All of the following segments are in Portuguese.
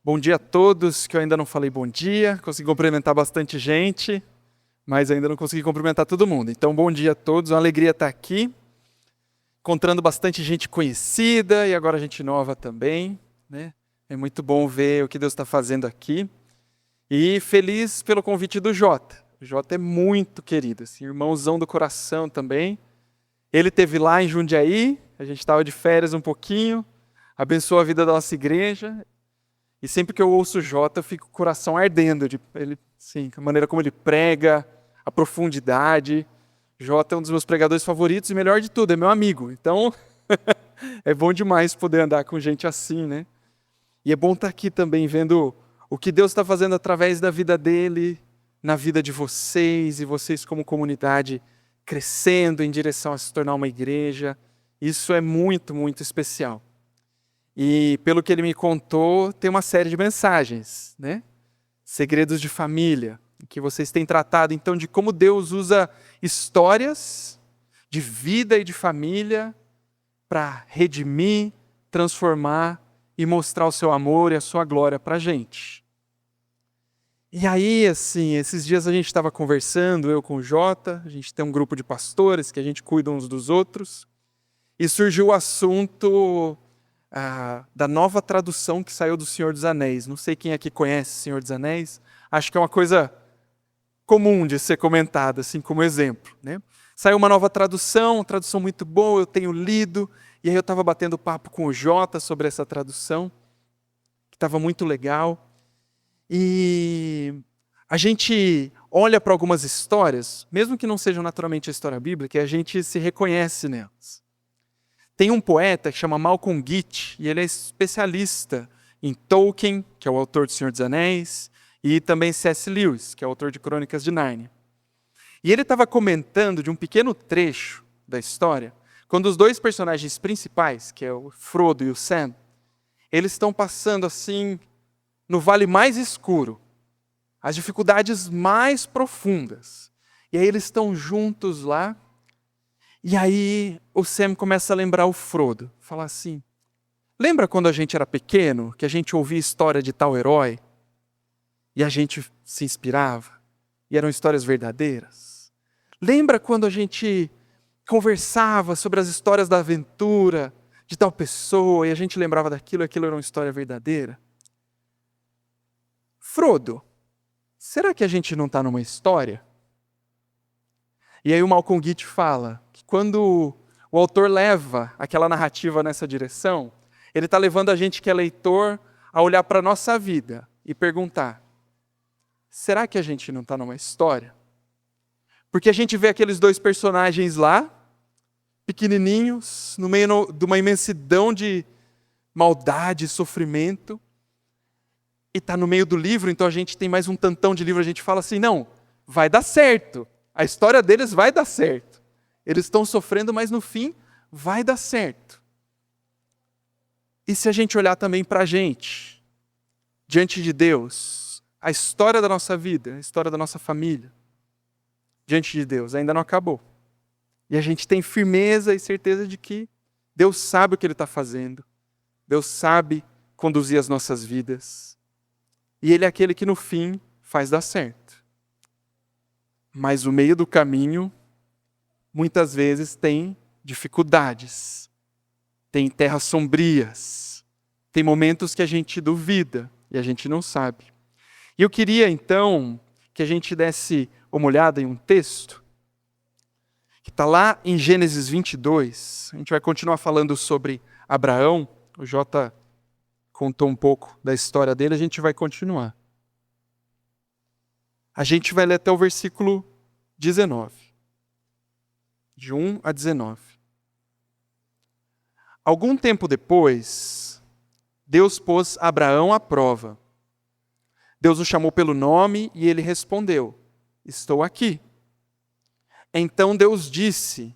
Bom dia a todos, que eu ainda não falei bom dia, consegui cumprimentar bastante gente, mas ainda não consegui cumprimentar todo mundo. Então, bom dia a todos, uma alegria estar aqui, encontrando bastante gente conhecida e agora gente nova também, né? É muito bom ver o que Deus está fazendo aqui. E feliz pelo convite do Jota. O Jota é muito querido, assim, irmãozão do coração também. Ele esteve lá em Jundiaí, a gente estava de férias um pouquinho, abençoou a vida da nossa igreja. E sempre que eu ouço o Jota, eu fico com o coração ardendo. Ele, sim, a maneira como ele prega, a profundidade. Jota é um dos meus pregadores favoritos e, melhor de tudo, é meu amigo. Então, é bom demais poder andar com gente assim, né? E é bom estar aqui também vendo o que Deus está fazendo através da vida dele, na vida de vocês e vocês como comunidade crescendo em direção a se tornar uma igreja. Isso é muito, muito especial. E pelo que ele me contou, tem uma série de mensagens, né? Segredos de família, que vocês têm tratado então de como Deus usa histórias de vida e de família para redimir, transformar e mostrar o seu amor e a sua glória para a gente. E aí, assim, esses dias a gente estava conversando, eu com o Jota, a gente tem um grupo de pastores que a gente cuida uns dos outros, e surgiu o assunto da nova tradução que saiu do Senhor dos Anéis. Não sei quem aqui conhece o Senhor dos Anéis. Acho que é uma coisa comum de ser comentada, assim como exemplo, né? Saiu uma nova tradução, uma tradução muito boa, eu tenho lido, e aí eu estava batendo papo com o Jota sobre essa tradução, que estava muito legal. E a gente olha para algumas histórias, mesmo que não sejam naturalmente a história bíblica, e a gente se reconhece nelas. Tem um poeta que chama Malcolm Guite, e ele é especialista em Tolkien, que é o autor do Senhor dos Anéis, e também C.S. Lewis, que é o autor de Crônicas de Nárnia. E ele estava comentando de um pequeno trecho da história, quando os dois personagens principais, que é o Frodo e o Sam, eles estão passando assim no vale mais escuro, as dificuldades mais profundas. E aí eles estão juntos lá. E aí o Sam começa a lembrar o Frodo. Fala assim, lembra quando a gente era pequeno, que a gente ouvia história de tal herói? E a gente se inspirava? E eram histórias verdadeiras? Lembra quando a gente conversava sobre as histórias da aventura de tal pessoa, e a gente lembrava daquilo, e aquilo era uma história verdadeira? Frodo, será que a gente não está numa história? E aí o Malcolm Guite fala que quando o autor leva aquela narrativa nessa direção, ele está levando a gente que é leitor a olhar para a nossa vida e perguntar, será que a gente não está numa história? Porque a gente vê aqueles dois personagens lá, pequenininhos, no meio de uma imensidão de maldade e sofrimento, e está no meio do livro, então a gente tem mais um tantão de livro, a gente fala assim, não, vai dar certo. A história deles vai dar certo. Eles estão sofrendo, mas no fim vai dar certo. E se a gente olhar também para a gente, diante de Deus, a história da nossa vida, a história da nossa família, diante de Deus, ainda não acabou. E a gente tem firmeza e certeza de que Deus sabe o que Ele está fazendo. Deus sabe conduzir as nossas vidas. E Ele é aquele que no fim faz dar certo. Mas o meio do caminho, muitas vezes, tem dificuldades, tem terras sombrias, tem momentos que a gente duvida e a gente não sabe. E eu queria, então, que a gente desse uma olhada em um texto que está lá em Gênesis 22. A gente vai continuar falando sobre Abraão. O Jota contou um pouco da história dele, a gente vai continuar. A gente vai ler até o versículo 19. De 1 a 19. Algum tempo depois, Deus pôs Abraão à prova. Deus o chamou pelo nome e ele respondeu, estou aqui. Então Deus disse,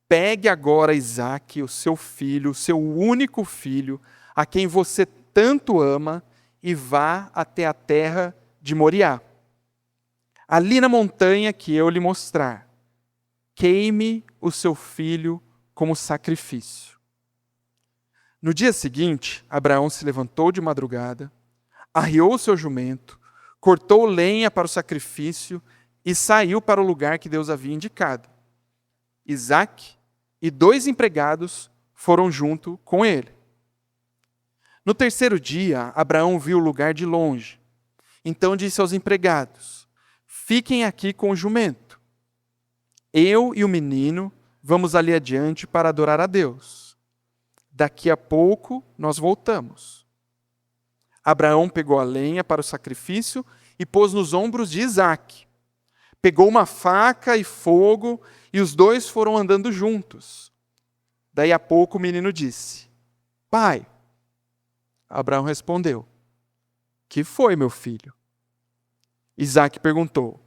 pegue agora Isaque, o seu filho, o seu único filho, a quem você tanto ama, e vá até a terra de Moriá. Ali na montanha que eu lhe mostrar, queime o seu filho como sacrifício. No dia seguinte, Abraão se levantou de madrugada, arriou o seu jumento, cortou lenha para o sacrifício e saiu para o lugar que Deus havia indicado. Isaque e 2 empregados foram junto com ele. No terceiro dia, Abraão viu o lugar de longe. Então disse aos empregados: fiquem aqui com o jumento. Eu e o menino vamos ali adiante para adorar a Deus. Daqui a pouco nós voltamos. Abraão pegou a lenha para o sacrifício e pôs nos ombros de Isaque. Pegou uma faca e fogo e os 2 foram andando juntos. Daí a pouco o menino disse: pai. Abraão respondeu: que foi, meu filho? Isaque perguntou: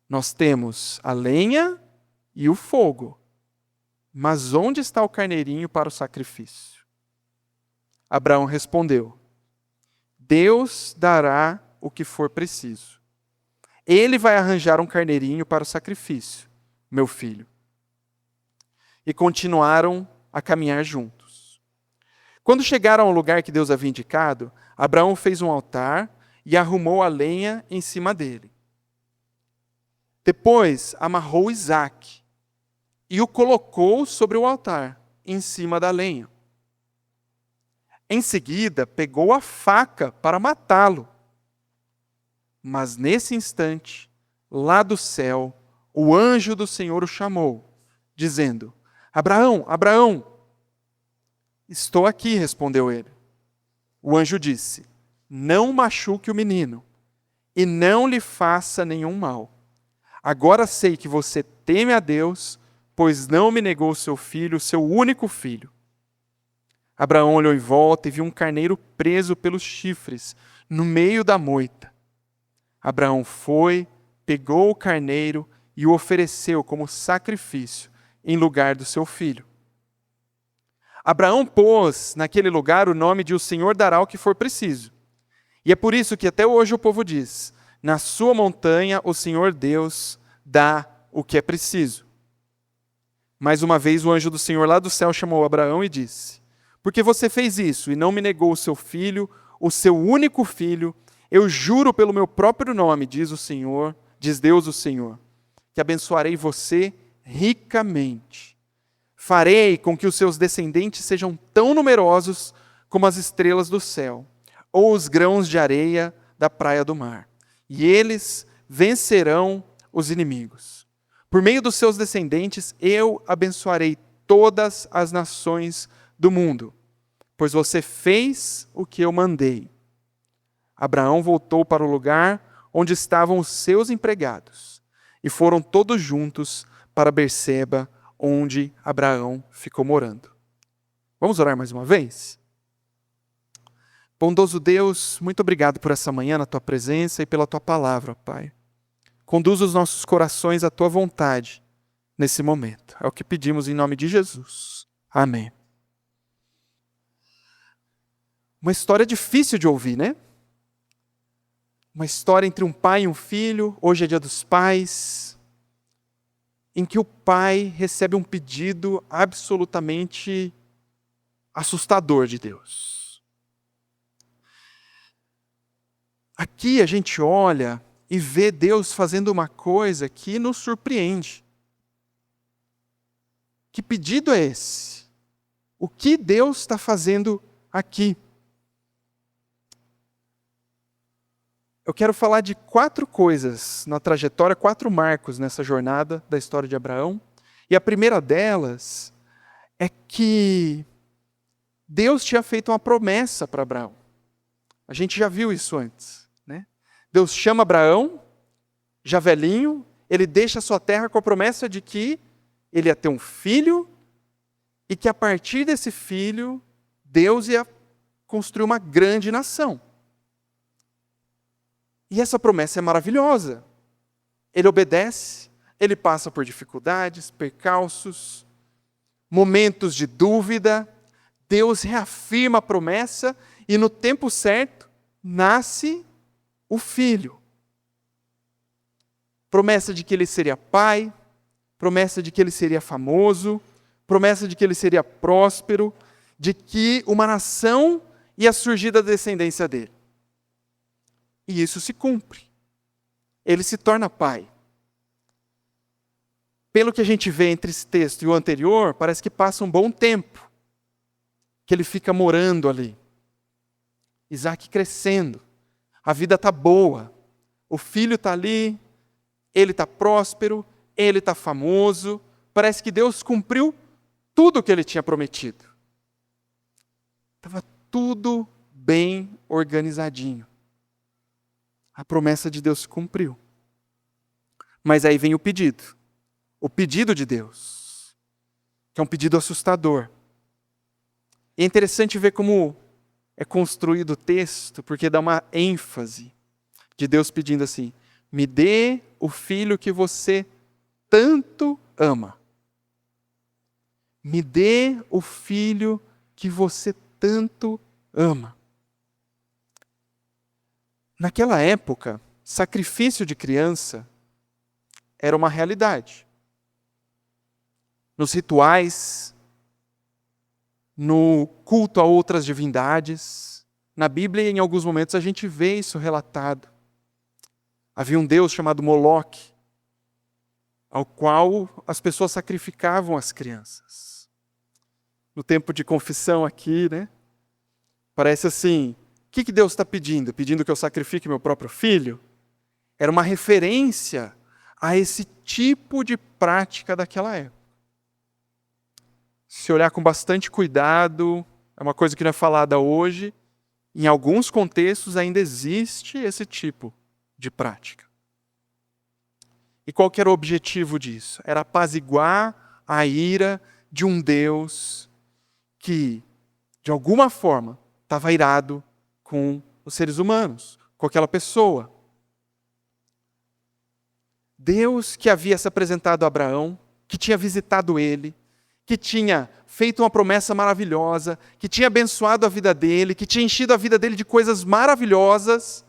nós temos a lenha e o fogo, mas onde está o carneirinho para o sacrifício? Abraão respondeu: Deus dará o que for preciso. Ele vai arranjar um carneirinho para o sacrifício, meu filho. E continuaram a caminhar juntos. Quando chegaram ao lugar que Deus havia indicado, Abraão fez um altar e arrumou a lenha em cima dele. Depois amarrou Isaque e o colocou sobre o altar, em cima da lenha. Em seguida, pegou a faca para matá-lo. Mas nesse instante, lá do céu, o anjo do Senhor o chamou, dizendo: Abraão, Abraão! Estou aqui, respondeu ele. O anjo disse: não machuque o menino e não lhe faça nenhum mal. Agora sei que você teme a Deus, pois não me negou seu filho, seu único filho. Abraão olhou em volta e viu um carneiro preso pelos chifres, no meio da moita. Abraão foi, pegou o carneiro e o ofereceu como sacrifício em lugar do seu filho. Abraão pôs naquele lugar o nome de: o Senhor dará o que for preciso. E é por isso que até hoje o povo diz: na sua montanha o Senhor Deus dá o que é preciso. Mais uma vez o anjo do Senhor lá do céu chamou Abraão e disse: porque você fez isso e não me negou o seu filho, o seu único filho, eu juro pelo meu próprio nome, diz o Senhor, diz Deus o Senhor, que abençoarei você ricamente. Farei com que os seus descendentes sejam tão numerosos como as estrelas do céu, ou os grãos de areia da praia do mar. E eles vencerão os inimigos. Por meio dos seus descendentes, eu abençoarei todas as nações do mundo, pois você fez o que eu mandei. Abraão voltou para o lugar onde estavam os seus empregados, e foram todos juntos para Berseba, onde Abraão ficou morando. Vamos orar mais uma vez? Bondoso Deus, muito obrigado por essa manhã na Tua presença e pela Tua palavra, Pai. Conduz os nossos corações à Tua vontade nesse momento. É o que pedimos em nome de Jesus. Amém. Uma história difícil de ouvir, né? Uma história entre um pai e um filho. Hoje é Dia dos Pais, em que o pai recebe um pedido absolutamente assustador de Deus. Aqui a gente olha e vê Deus fazendo uma coisa que nos surpreende. Que pedido é esse? O que Deus está fazendo aqui? Eu quero falar de 4 coisas na trajetória, 4 marcos nessa jornada da história de Abraão. E a primeira delas é que Deus tinha feito uma promessa para Abraão. A gente já viu isso antes, né? Deus chama Abraão, já velhinho, ele deixa a sua terra com a promessa de que ele ia ter um filho e que a partir desse filho, Deus ia construir uma grande nação. E essa promessa é maravilhosa. Ele obedece, ele passa por dificuldades, percalços, momentos de dúvida. Deus reafirma a promessa e no tempo certo nasce o filho. Promessa de que ele seria pai, promessa de que ele seria famoso, promessa de que ele seria próspero, de que uma nação ia surgir da descendência dele. E isso se cumpre. Ele se torna pai. Pelo que a gente vê entre esse texto e o anterior, parece que passa um bom tempo que ele fica morando ali. Isaac crescendo. A vida está boa. O filho está ali. Ele está próspero. Ele está famoso. Parece que Deus cumpriu tudo o que ele tinha prometido. Estava tudo bem organizadinho. A promessa de Deus se cumpriu. Mas aí vem o pedido. O pedido de Deus. Que é um pedido assustador. E é interessante ver como é construído o texto, porque dá uma ênfase de Deus pedindo assim: me dê o filho que você tanto ama. Me dê o filho que você tanto ama. Naquela época, sacrifício de criança era uma realidade. Nos rituais, no culto a outras divindades, na Bíblia, em alguns momentos, a gente vê isso relatado. Havia um deus chamado Moloque, ao qual as pessoas sacrificavam as crianças. No tempo de confissão aqui, né? Parece assim, o que Deus está pedindo? Pedindo que eu sacrifique meu próprio filho? Era uma referência a esse tipo de prática daquela época. Se olhar com bastante cuidado, é uma coisa que não é falada hoje, em alguns contextos ainda existe esse tipo de prática. E qual que era o objetivo disso? Era apaziguar a ira de um Deus que, de alguma forma, estava irado com os seres humanos, com aquela pessoa. Deus que havia se apresentado a Abraão, que tinha visitado ele, que tinha feito uma promessa maravilhosa, que tinha abençoado a vida dele, que tinha enchido a vida dele de coisas maravilhosas,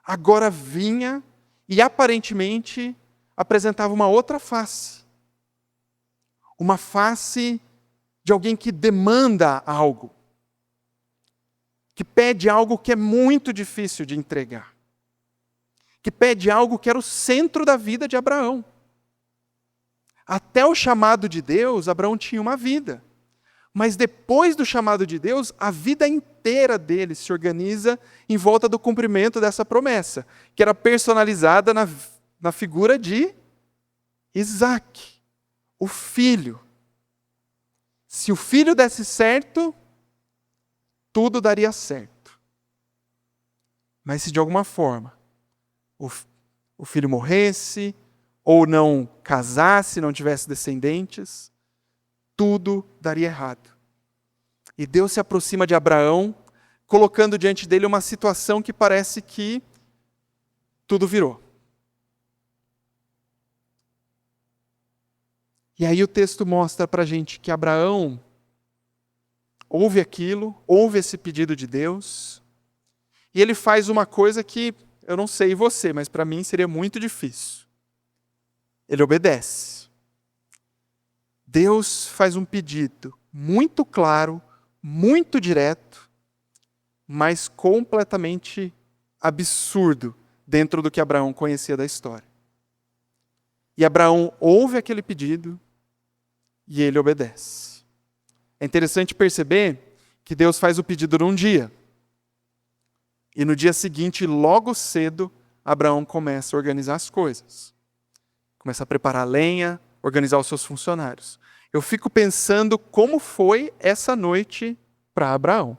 agora vinha e aparentemente apresentava uma outra face. Uma face de alguém que demanda algo, que pede algo que é muito difícil de entregar, que pede algo que era o centro da vida de Abraão. Até o chamado de Deus, Abraão tinha uma vida. Mas depois do chamado de Deus, a vida inteira dele se organiza em volta do cumprimento dessa promessa, que era personalizada na figura de Isaac, o filho. Se o filho desse certo, tudo daria certo. Mas se de alguma forma o filho morresse, ou não casasse, não tivesse descendentes, tudo daria errado. E Deus se aproxima de Abraão, colocando diante dele uma situação que parece que tudo virou. E aí o texto mostra para a gente que Abraão ouve aquilo, ouve esse pedido de Deus, e ele faz uma coisa que, eu não sei você, mas para mim seria muito difícil. Ele obedece. Deus faz um pedido muito claro, muito direto, mas completamente absurdo dentro do que Abraão conhecia da história. E Abraão ouve aquele pedido e ele obedece. É interessante perceber que Deus faz o pedido num dia. E no dia seguinte, logo cedo, Abraão começa a organizar as coisas. Começa a preparar lenha, organizar os seus funcionários. Eu fico pensando como foi essa noite para Abraão.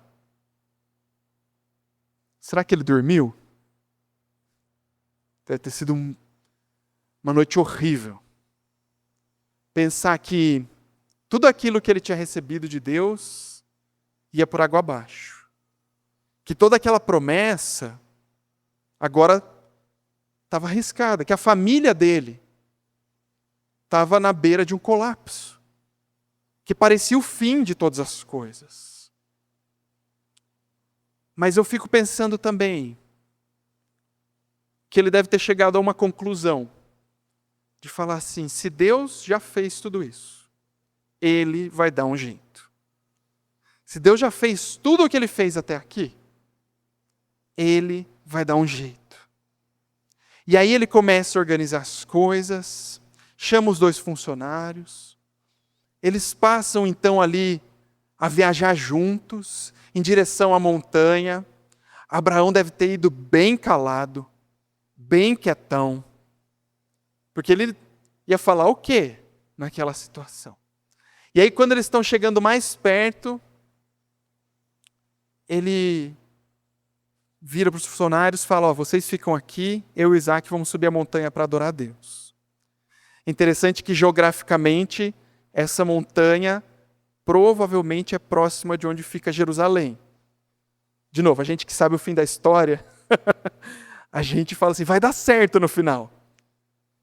Será que ele dormiu? Deve ter sido uma noite horrível. Pensar que tudo aquilo que ele tinha recebido de Deus ia por água abaixo. Que toda aquela promessa agora estava arriscada. Que a família dele estava na beira de um colapso, que parecia o fim de todas as coisas. Mas eu fico pensando também que ele deve ter chegado a uma conclusão de falar assim: se Deus já fez tudo isso, ele vai dar um jeito. Se Deus já fez tudo o que ele fez até aqui, ele vai dar um jeito. E aí ele começa a organizar as coisas, chama os 2 funcionários, eles passam então ali a viajar juntos, em direção à montanha. Abraão deve ter ido bem calado, bem quietão, porque ele ia falar o quê naquela situação? E aí quando eles estão chegando mais perto, ele vira para os funcionários e fala, vocês ficam aqui, eu e Isaac vamos subir a montanha para adorar a Deus. Interessante que geograficamente essa montanha provavelmente é próxima de onde fica Jerusalém. De novo, a gente que sabe o fim da história, a gente fala assim, vai dar certo no final.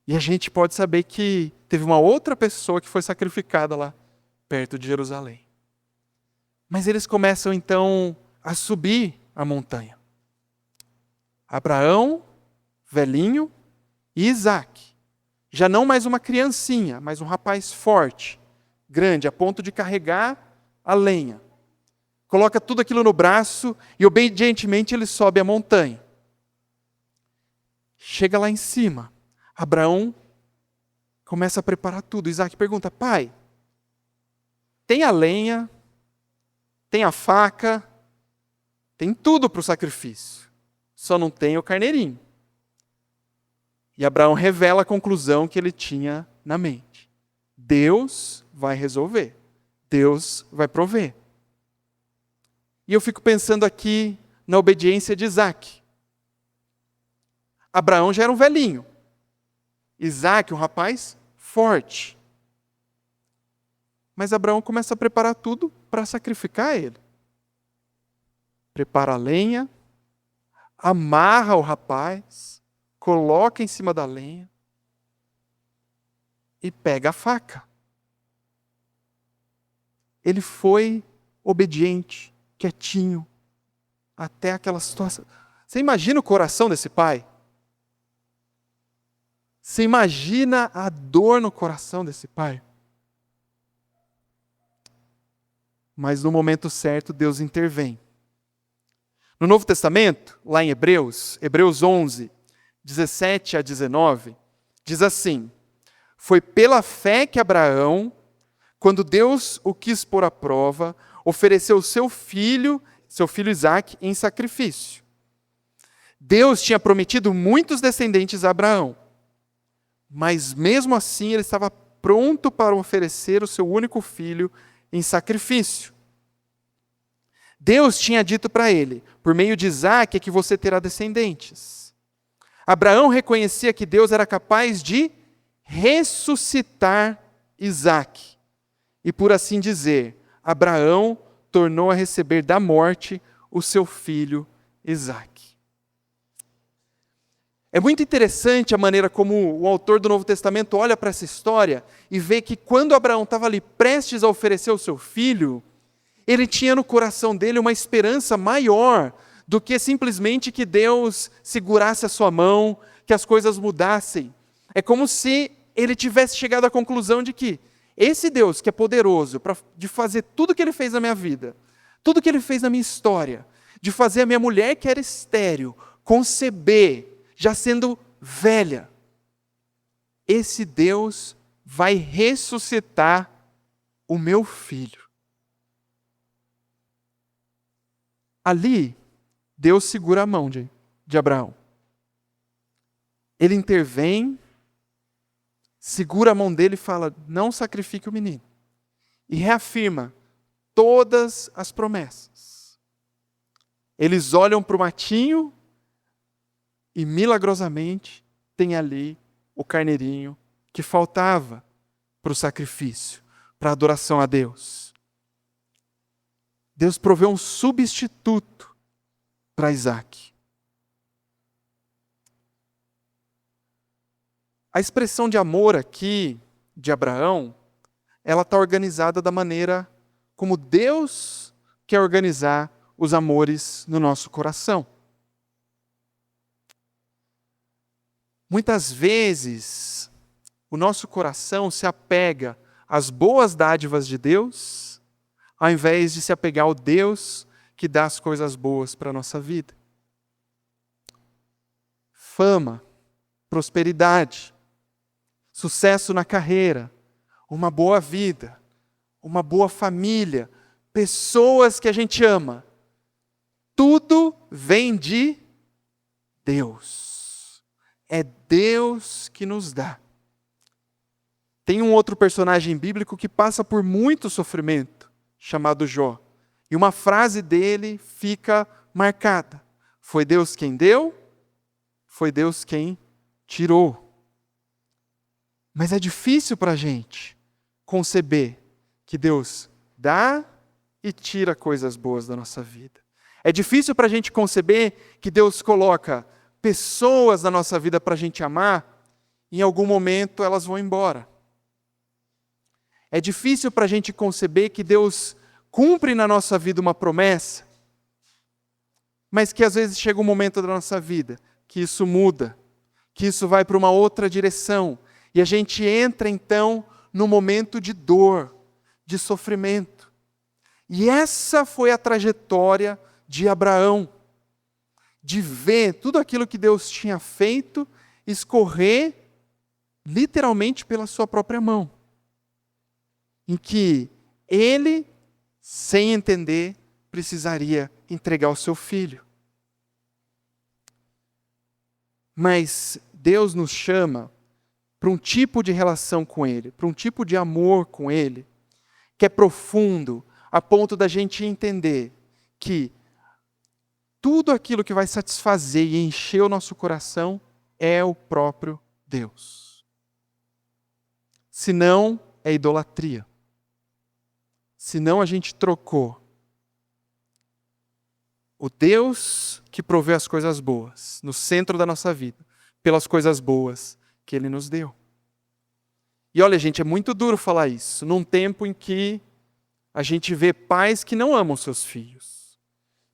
E a gente pode saber que teve uma outra pessoa que foi sacrificada lá perto de Jerusalém. Mas eles começam então a subir a montanha. Abraão, velhinho, e Isaac. Já não mais uma criancinha, mas um rapaz forte, grande, a ponto de carregar a lenha. Coloca tudo aquilo no braço e obedientemente ele sobe a montanha. Chega lá em cima. Abraão começa a preparar tudo. Isaac pergunta, pai, tem a lenha, tem a faca, tem tudo para o sacrifício. Só não tem o carneirinho. E Abraão revela a conclusão que ele tinha na mente. Deus vai resolver. Deus vai prover. E eu fico pensando aqui na obediência de Isaac. Abraão já era um velhinho. Isaac, um rapaz forte. Mas Abraão começa a preparar tudo para sacrificar ele. Prepara a lenha, amarra o rapaz, coloca em cima da lenha e pega a faca. Ele foi obediente, quietinho, até aquela situação. Você imagina o coração desse pai? Você imagina a dor no coração desse pai? Mas no momento certo, Deus intervém. No Novo Testamento, lá em Hebreus 11, 17 a 19, diz assim, foi pela fé que Abraão, quando Deus o quis pôr à prova, ofereceu seu filho Isaac, em sacrifício. Deus tinha prometido muitos descendentes a Abraão, mas mesmo assim ele estava pronto para oferecer o seu único filho em sacrifício. Deus tinha dito para ele, por meio de Isaac é que você terá descendentes. Abraão reconhecia que Deus era capaz de ressuscitar Isaac. E por assim dizer, Abraão tornou a receber da morte o seu filho Isaac. É muito interessante a maneira como o autor do Novo Testamento olha para essa história e vê que quando Abraão estava ali prestes a oferecer o seu filho, ele tinha no coração dele uma esperança maior do que simplesmente que Deus segurasse a sua mão, que as coisas mudassem. É como se ele tivesse chegado à conclusão de que esse Deus que é poderoso de fazer tudo que ele fez na minha vida, tudo que ele fez na minha história, de fazer a minha mulher que era estéril conceber, já sendo velha, esse Deus vai ressuscitar o meu filho. Ali, Deus segura a mão de Abraão. Ele intervém, segura a mão dele e fala, não sacrifique o menino. E reafirma todas as promessas. Eles olham para o matinho e milagrosamente tem ali o carneirinho que faltava para o sacrifício, para a adoração a Deus. Deus proveu um substituto para Isaac. A expressão de amor aqui, de Abraão, ela está organizada da maneira como Deus quer organizar os amores no nosso coração. Muitas vezes, o nosso coração se apega às boas dádivas de Deus, ao invés de se apegar ao Deus que dá as coisas boas para a nossa vida. fama, prosperidade, sucesso na carreira, uma boa vida, uma boa família, pessoas que a gente ama. Tudo vem de Deus. É Deus que nos dá. Tem um outro personagem bíblico que passa por muito sofrimento, chamado Jó. E uma frase dele fica marcada. Foi Deus quem deu, foi Deus quem tirou. Mas é difícil para a gente conceber que Deus dá e tira coisas boas da nossa vida. É difícil para a gente conceber que Deus coloca pessoas na nossa vida para a gente amar e em algum momento elas vão embora. É difícil para a gente conceber que Deus cumpre na nossa vida uma promessa, mas que às vezes chega um momento da nossa vida que isso muda, que isso vai para uma outra direção, e a gente entra então num momento de dor, de sofrimento. E essa foi a trajetória de Abraão, de ver tudo aquilo que Deus tinha feito escorrer literalmente pela sua própria mão, em que ele, sem entender, precisaria entregar o seu filho. Mas Deus nos chama para um tipo de relação com Ele, para um tipo de amor com Ele, que é profundo, a ponto da gente entender que tudo aquilo que vai satisfazer e encher o nosso coração é o próprio Deus. Senão, é idolatria. Senão a gente trocou o Deus que provê as coisas boas no centro da nossa vida pelas coisas boas que Ele nos deu. E olha, gente, é muito duro falar isso num tempo em que a gente vê pais que não amam seus filhos,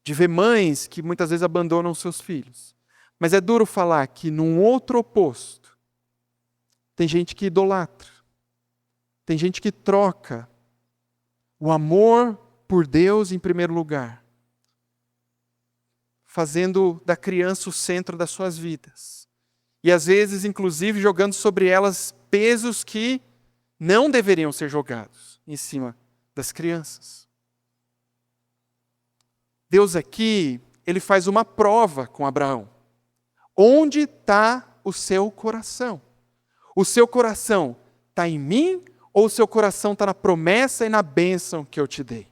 de ver mães que muitas vezes abandonam seus filhos. Mas é duro falar que num outro oposto tem gente que idolatra, tem gente que troca o amor por Deus em primeiro lugar, fazendo da criança o centro das suas vidas. E às vezes, inclusive, jogando sobre elas pesos que não deveriam ser jogados em cima das crianças. Deus aqui, Ele faz uma prova com Abraão. Onde está o seu coração? O seu coração está em mim ou o seu coração está na promessa e na bênção que eu te dei?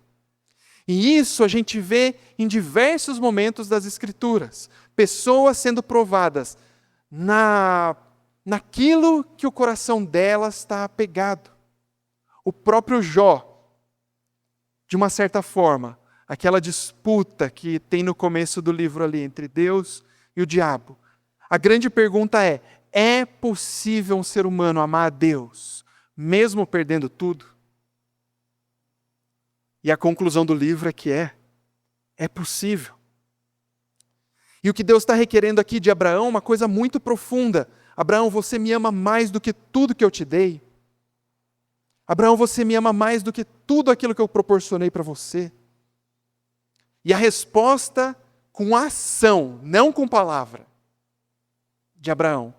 E isso a gente vê em diversos momentos das Escrituras. Pessoas sendo provadas naquilo que o coração delas está apegado. O próprio Jó, de uma certa forma, aquela disputa que tem no começo do livro ali entre Deus e o diabo. A grande pergunta é possível um ser humano amar a Deus, mesmo perdendo tudo? E a conclusão do livro é que é possível. E o que Deus está requerendo aqui de Abraão é uma coisa muito profunda. Abraão, você me ama mais do que tudo que eu te dei. Abraão, você me ama mais do que tudo aquilo que eu proporcionei para você. E a resposta com ação, não com palavra, de Abraão: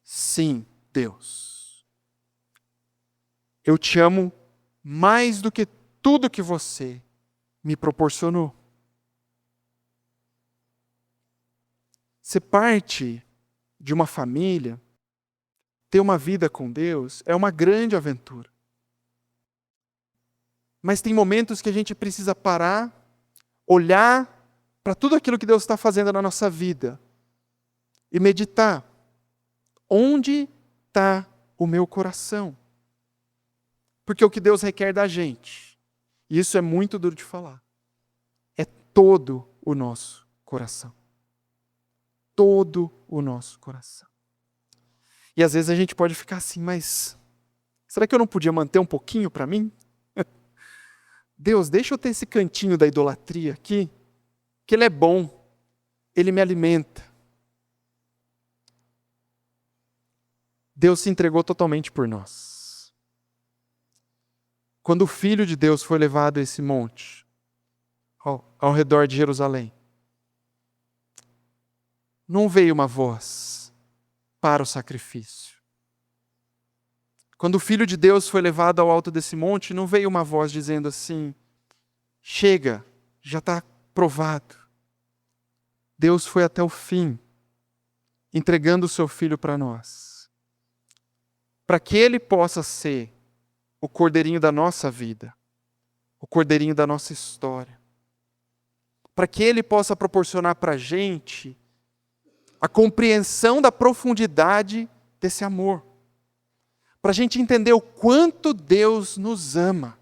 sim, Deus. Eu te amo mais do que tudo que você me proporcionou. Ser parte de uma família, ter uma vida com Deus, é uma grande aventura. Mas tem momentos que a gente precisa parar, olhar para tudo aquilo que Deus está fazendo na nossa vida e meditar. Onde está o meu coração? Porque o que Deus requer da gente, e isso é muito duro de falar, é todo o nosso coração. Todo o nosso coração. E às vezes a gente pode ficar assim, mas será que eu não podia manter um pouquinho para mim? Deus, deixa eu ter esse cantinho da idolatria aqui, que Ele é bom, Ele me alimenta. Deus se entregou totalmente por nós. Quando o Filho de Deus foi levado a esse monte, ao redor de Jerusalém, não veio uma voz para o sacrifício. Quando o Filho de Deus foi levado ao alto desse monte, não veio uma voz dizendo assim: chega, já está provado. Deus foi até o fim, entregando o seu Filho para nós, para que Ele possa ser o cordeirinho da nossa vida, o cordeirinho da nossa história, para que Ele possa proporcionar para a gente a compreensão da profundidade desse amor, para a gente entender o quanto Deus nos ama.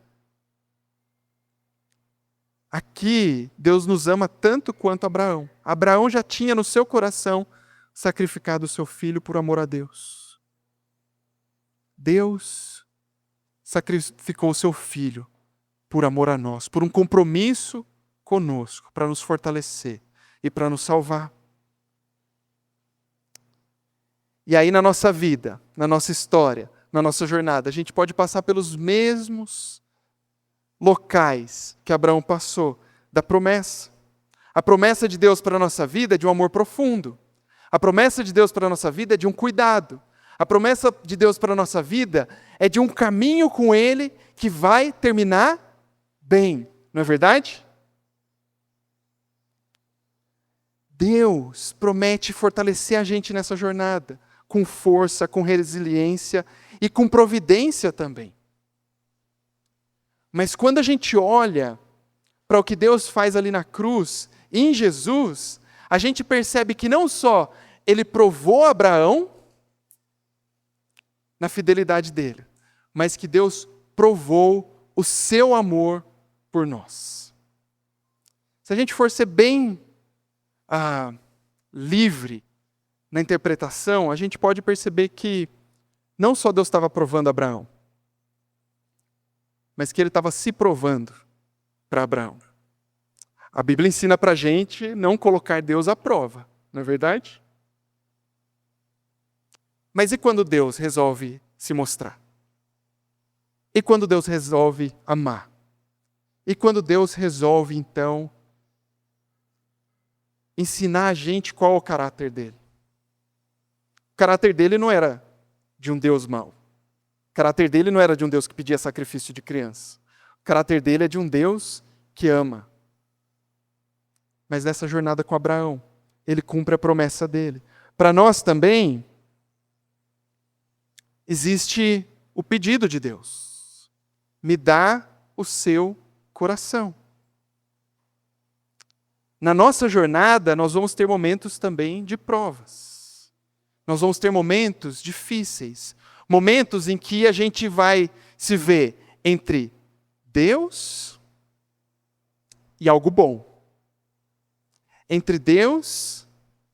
Aqui, Deus nos ama tanto quanto Abraão. Abraão já tinha no seu coração sacrificado o seu filho por amor a Deus. Deus sacrificou o seu filho por amor a nós, por um compromisso conosco, para nos fortalecer e para nos salvar. E aí na nossa vida, na nossa história, na nossa jornada, a gente pode passar pelos mesmos locais que Abraão passou, da promessa. A promessa de Deus para a nossa vida é de um amor profundo. A promessa de Deus para a nossa vida é de um cuidado. A promessa de Deus para a nossa vida é de um caminho com Ele que vai terminar bem. Não é verdade? Deus promete fortalecer a gente nessa jornada, com força, com resiliência e com providência também. Mas quando a gente olha para o que Deus faz ali na cruz, em Jesus, a gente percebe que não só Ele provou Abraão na fidelidade dele, mas que Deus provou o seu amor por nós. Se a gente for ser bem livre na interpretação, a gente pode perceber que não só Deus estava provando Abraão, mas que Ele estava se provando para Abraão. A Bíblia ensina para a gente não colocar Deus à prova, não é verdade? Mas e quando Deus resolve se mostrar? E quando Deus resolve amar? E quando Deus resolve, então, ensinar a gente qual é o caráter dele? O caráter dele não era de um Deus mau. O caráter dele não era de um Deus que pedia sacrifício de criança. O caráter dele é de um Deus que ama. Mas nessa jornada com Abraão, ele cumpre a promessa dele. Para nós também, existe o pedido de Deus. Me dá o seu coração. Na nossa jornada, nós vamos ter momentos também de provas. Nós vamos ter momentos difíceis. Momentos em que a gente vai se ver entre Deus e algo bom. Entre Deus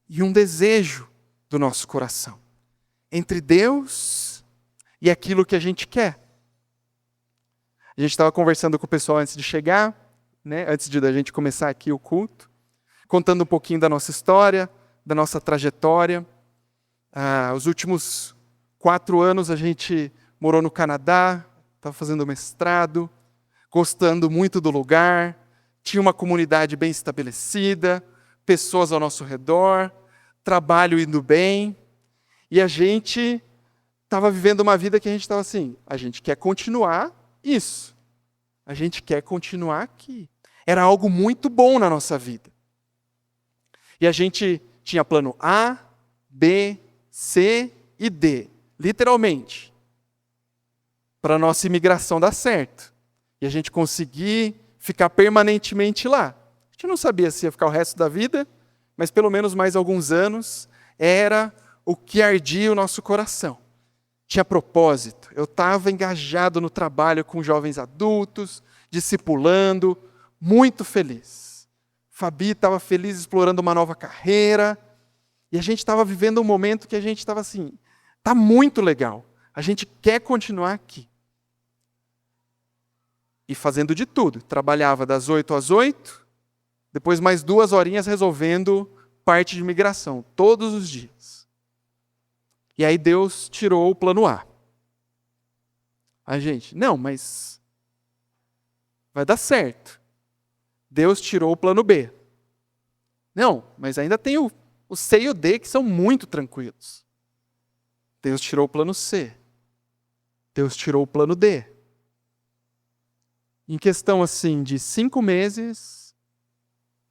e um desejo do nosso coração. Entre Deus e aquilo que a gente quer. A gente estava conversando com o pessoal antes de chegar, né, antes de a gente começar aqui o culto, contando um pouquinho da nossa história, da nossa trajetória. Os últimos 4 anos a gente morou no Canadá, estava fazendo mestrado, gostando muito do lugar, tinha uma comunidade bem estabelecida, pessoas ao nosso redor, trabalho indo bem, e a gente estava vivendo uma vida que a gente estava assim, a gente quer continuar isso, a gente quer continuar aqui. Era algo muito bom na nossa vida. E a gente tinha plano A, B, C e D, literalmente, para a nossa imigração dar certo. E a gente conseguir ficar permanentemente lá. A gente não sabia se ia ficar o resto da vida, mas pelo menos mais alguns anos era o que ardia o nosso coração. Tinha propósito. Eu estava engajado no trabalho com jovens adultos, discipulando, muito feliz. Fabi estava feliz explorando uma nova carreira. E a gente estava vivendo um momento que a gente estava assim, está muito legal. A gente quer continuar aqui. E fazendo de tudo. Trabalhava das 8 às 8, depois mais 2 horinhas resolvendo parte de migração, todos os dias. E aí Deus tirou o plano A. A gente, não, mas vai dar certo. Deus tirou o plano B. Não, mas ainda tem o C e o D que são muito tranquilos. Deus tirou o plano C. Deus tirou o plano D. Em questão assim de 5 meses,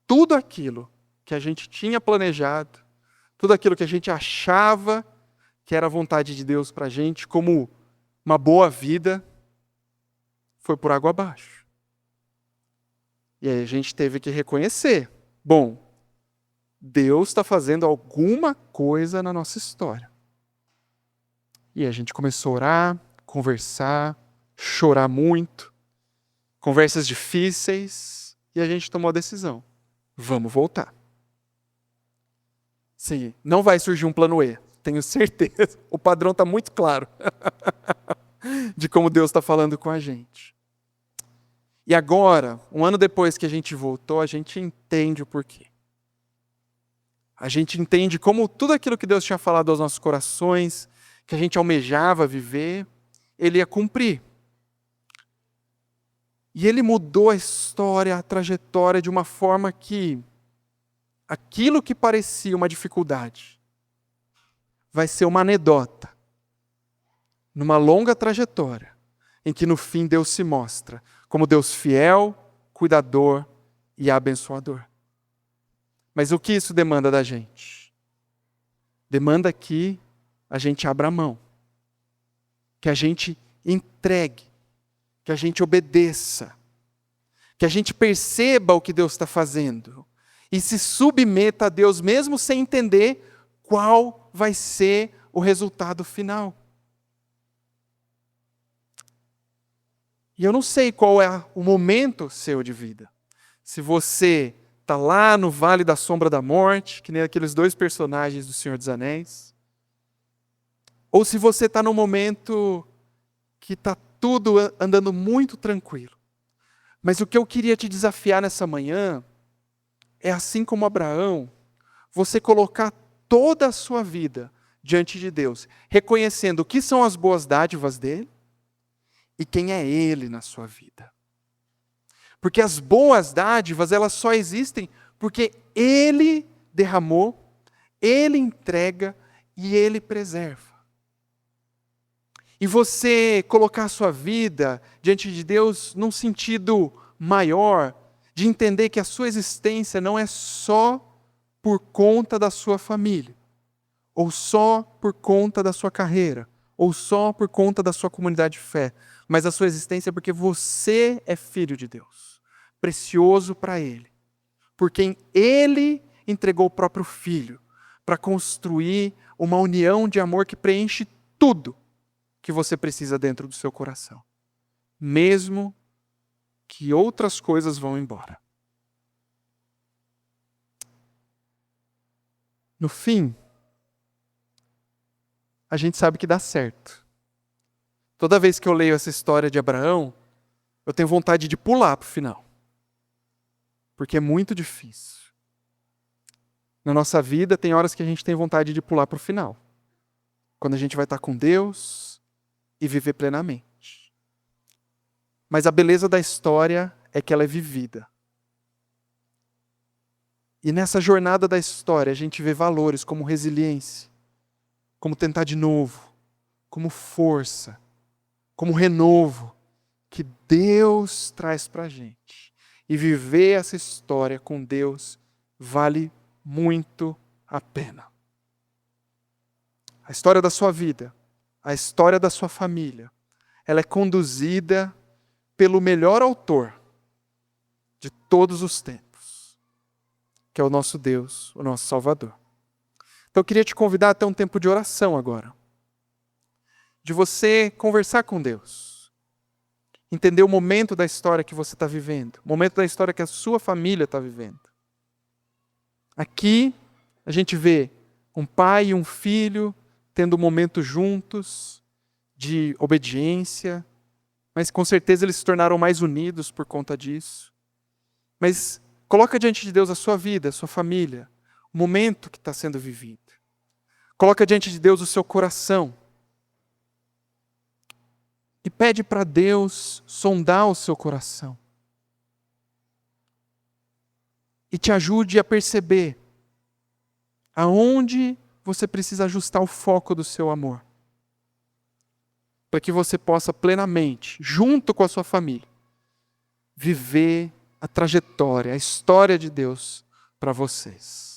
tudo aquilo que a gente tinha planejado, tudo aquilo que a gente achava que era a vontade de Deus para a gente, como uma boa vida, foi por água abaixo. E aí a gente teve que reconhecer, bom, Deus está fazendo alguma coisa na nossa história. E a gente começou a orar, conversar, chorar muito, conversas difíceis, e a gente tomou a decisão. Vamos voltar. Sim, não vai surgir um plano E, tenho certeza. O padrão está muito claro de como Deus está falando com a gente. E agora, um ano depois que a gente voltou, a gente entende o porquê. A gente entende como tudo aquilo que Deus tinha falado aos nossos corações, que a gente almejava viver, Ele ia cumprir. E Ele mudou a história, a trajetória de uma forma que aquilo que parecia uma dificuldade vai ser uma anedota numa longa trajetória em que no fim Deus se mostra como Deus fiel, cuidador e abençoador. Mas o que isso demanda da gente? Demanda que a gente abra a mão, que a gente entregue, que a gente obedeça, que a gente perceba o que Deus está fazendo e se submeta a Deus mesmo sem entender qual vai ser o resultado final. E eu não sei qual é o momento seu de vida. Se você está lá no Vale da Sombra da Morte, que nem aqueles 2 personagens do Senhor dos Anéis, ou se você está num momento que está tudo andando muito tranquilo. Mas o que eu queria te desafiar nessa manhã é, assim como Abraão, você colocar toda a sua vida diante de Deus, reconhecendo o que são as boas dádivas dele e quem é Ele na sua vida. Porque as boas dádivas, elas só existem porque Ele derramou, Ele entrega e Ele preserva. E você colocar a sua vida diante de Deus num sentido maior, de entender que a sua existência não é só por conta da sua família, ou só por conta da sua carreira, ou só por conta da sua comunidade de fé, mas a sua existência é porque você é filho de Deus, precioso para Ele, por quem Ele entregou o próprio Filho, para construir uma união de amor que preenche tudo que você precisa dentro do seu coração, mesmo que outras coisas vão embora. No fim, a gente sabe que dá certo. Toda vez que eu leio essa história de Abraão, eu tenho vontade de pular para o final, porque é muito difícil. Na nossa vida, tem horas que a gente tem vontade de pular para o final, quando a gente vai estar com Deus e viver plenamente. Mas a beleza da história é que ela é vivida. E nessa jornada da história, a gente vê valores como resiliência, como tentar de novo, como força, como renovo, que Deus traz para a gente. E viver essa história com Deus vale muito a pena. A história da sua vida, a história da sua família, ela é conduzida pelo melhor autor de todos os tempos, que é o nosso Deus, o nosso Salvador. Então eu queria te convidar a ter um tempo de oração agora, de você conversar com Deus, entender o momento da história que você está vivendo, o momento da história que a sua família está vivendo. Aqui a gente vê um pai e um filho tendo um momento juntos de obediência, mas com certeza eles se tornaram mais unidos por conta disso. Mas coloca diante de Deus a sua vida, a sua família, o momento que está sendo vivido. Coloca diante de Deus o seu coração. E pede para Deus sondar o seu coração. E te ajude a perceber aonde você precisa ajustar o foco do seu amor. para que você possa plenamente, junto com a sua família, viver a trajetória, a história de Deus para vocês.